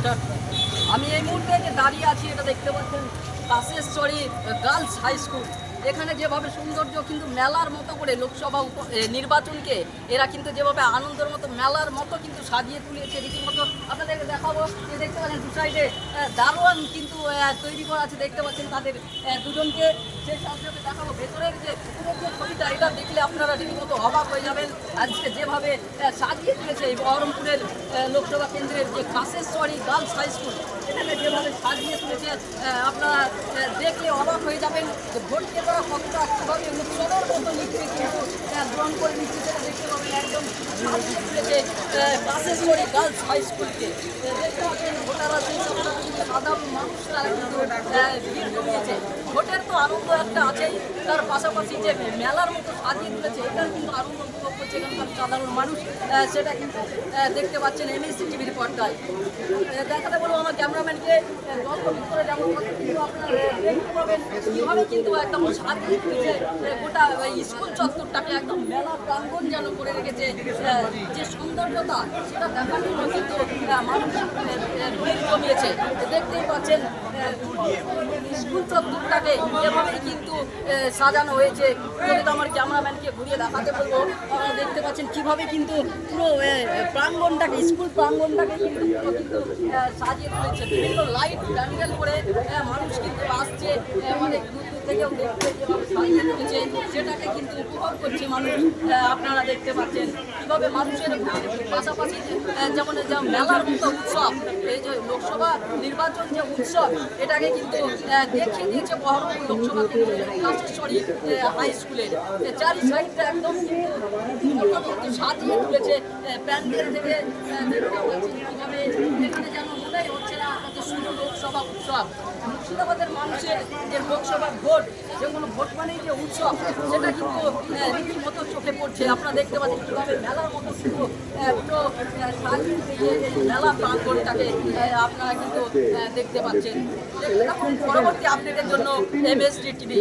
Start. আমি এই মুহূর্তে যে দাঁড়িয়ে আছি এটা দেখতে পাচ্ছেন কাশেশ্বরী গার্লস হাই স্কুল। এখানে যেভাবে সৌন্দর্য কিন্তু মেলার মতো করে লোকসভা নির্বাচনকে এরা কিন্তু যেভাবে আনন্দের মতো মেলার মতো কিন্তু সাজিয়ে তুলেছে রীতিমতো। আপনাদেরকে দেখাবো যে দেখতে পাচ্ছেন দু সাইডে দারোয়ান কিন্তু তৈরি করা আছে, দেখতে পাচ্ছেন তাদের দুজনকে। সেই সাথে সাথে দেখাবো ভেতরের যে ছবিটা, এটা দেখলে আপনারা রীতিমতো অবাক হয়ে যাবেন আজকে যেভাবে সাজিয়ে তুলেছে এই বহরমপুরের লোকসভা কেন্দ্রের যে কাশেশ্বরী গার্লস হাই স্কুল। এখানে যেভাবে সাজিয়ে তুলেছে আপনারা দেখলে অবাক হয়ে যাবেন যে ভোটকে তারা কতটা কীভাবে উৎসবের মতো লিখতে কিন্তু গ্রহণ করে নিচ্ছে সেটা দেখতে পাবেন। একদম সাজিয়ে তুলেছে কাশেশ্বরী গার্লস হাই স্কুলকে। দেখতে পাচ্ছেন ভোটাররা সেই সাথে কিন্তু সাধারণ মানুষরা কিন্তু ভিড় জমিয়েছে। ভোটের তো আনন্দ একটা আছেই, তার পাশাপাশি যে মেলার মতো সাজিয়ে তুলেছে এটার কিন্তু আনন্দ উপভোগ করছে এখানকার সাধারণ মানুষ। সেটা কিন্তু দেখতে পাচ্ছেন এমএসসি টিভির পর্দায়। দেখাতে বলবো আমার ক্যামেরাম্যানকে গল্প ভিতরে যেমন কিন্তু আপনারা দেখতে পাবেন কীভাবে কিন্তু একদম সাজিয়ে তুলেছে গোটা স্কুল চত্বরটাকে একদম মেলা প্রাঙ্গণ যেন করে রেখেছে। যে সৌন্দর্যতা সেটা দেখার জন্য কিন্তু মানুষ ভিড় জমিয়েছে। দেখতেই পাচ্ছেন স্কুল চত্বরটাকে এভাবেই কিন্তু সাজানো হয়েছে। যদি তো আমার ক্যামেরাম্যানকে ঘুরিয়ে দেখাতে বলবো, আপনারা দেখতে পাচ্ছেন কীভাবে কিন্তু পুরো প্রাঙ্গণটাকে স্কুল প্রাঙ্গণটাকে কিন্তু সাজিয়ে তুলেছে। বিভিন্ন লাইট প্যান্ডেল করে মানুষ কিন্তু আসছে, অনেক দূর দূর থেকেও দেখতে যেভাবে সাজিয়ে তুলেছে সেটাকে কিন্তু উপভোগ করছে মানুষ। আপনারা দেখতে পাচ্ছেন কীভাবে মানুষের পাশাপাশি যেমন মেলার মতো উৎসব, এই যে লোকসভা নির্বাচন যে উৎসব এটাকে কিন্তু দেখিয়ে দিয়েছে বহরমপুর লোকসভা কেন্দ্রের কাশেশ্বরী হাই স্কুলের। চারি সাইডটা একদম কিন্তু সাজিয়ে তুলেছে প্যান্ডেল থেকে। কীভাবে এখানে যেন মনেই হচ্ছে না আমাদের শুধু লোকসভা উৎসব। মুর্শিদাবাদের মানুষের যে লোকসভা ভোট, যেগুলো ভোট মানেই যে উৎসব সেটা কিন্তু রীতিমতো চোখে পড়ছে। আপনারা দেখতে পাচ্ছেন কীভাবে মেলার মতো কিন্তু পুরো সাজিয়ে দিয়ে মেলা প্রাঙ্গণটাকে আপনারা কিন্তু দেখতে পাচ্ছেন। এখন পরবর্তী আপডেটের জন্য এমএসডি টিভি।